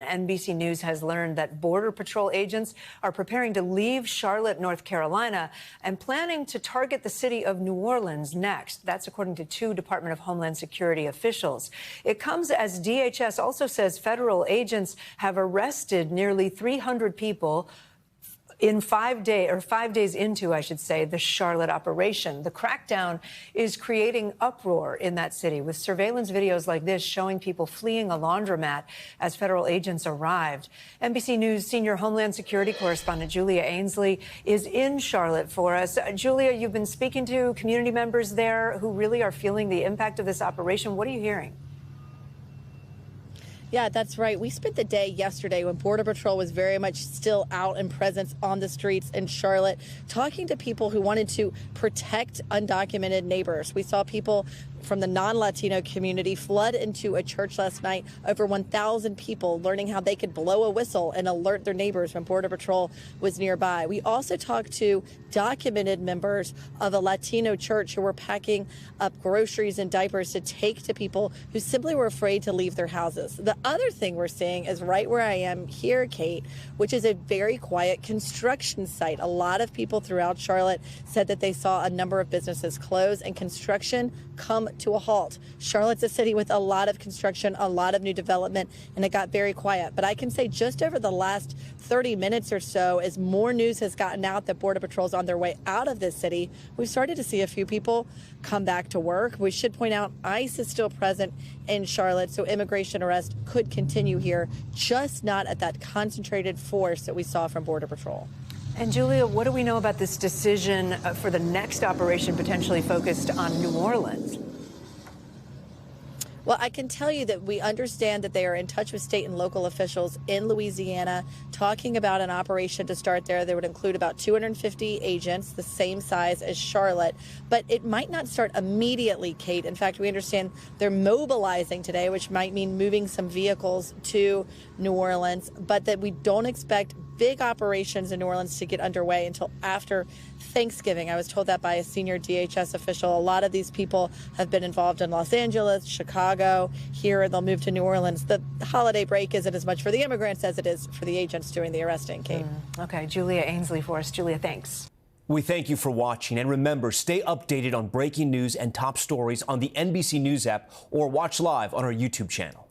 NBC News has learned that Border Patrol agents are preparing to leave Charlotte, North Carolina, and planning to target the city of New Orleans next. That's according to two Department of Homeland Security officials. It comes as DHS also says federal agents have arrested nearly 300 people in 5 days into, I should say, the Charlotte operation. The crackdown is creating uproar in that city, with surveillance videos like this showing people fleeing a laundromat as federal agents arrived. NBC News senior Homeland Security correspondent Julia Ainsley is in Charlotte for us. Julia, you've been speaking to community members there who really are feeling the impact of this operation. What are you hearing? Yeah, that's right. We spent the day yesterday when Border Patrol was very much still out and presence on the streets in Charlotte, talking to people who wanted to protect undocumented neighbors. We saw people from the non-Latino community flood into a church last night. Over 1,000 people learning how they could blow a whistle and alert their neighbors when Border Patrol was nearby. We also talked to documented members of a Latino church who were packing up groceries and diapers to take to people who simply were afraid to leave their houses. The other thing we're seeing is right where I am here, Kate, which is a very quiet construction site. A lot of people throughout Charlotte said that they saw a number of businesses close and construction come to a halt. Charlotte's a city with a lot of construction, a lot of new development, and it got very quiet. But I can say just over the last 30 minutes or so, as more news has gotten out that Border Patrol's on their way out of this city, we've started to see a few people come back to work. We should point out ICE is still present in Charlotte, so immigration arrest could continue here, just not at that concentrated force that we saw from Border Patrol. And Julia, what do we know about this decision for the next operation potentially focused on New Orleans? Well, I can tell you that we understand that they are in touch with state and local officials in Louisiana, talking about an operation to start there. They would include about 250 agents, the same size as Charlotte. But it might not start immediately, Kate. In fact, we understand they're mobilizing today, which might mean moving some vehicles to New Orleans, but that we don't expect big operations in New Orleans to get underway until after Thanksgiving. I was told that by a senior DHS official. A lot of these people have been involved in Los Angeles, Chicago. Here, they'll move to New Orleans. The holiday break isn't as much for the immigrants as it is for the agents doing the arresting, Kate. Okay, Julia Ainsley for us. Julia, thanks. We thank you for watching, and remember, stay updated on breaking news and top stories on the NBC News app or watch live on our YouTube channel.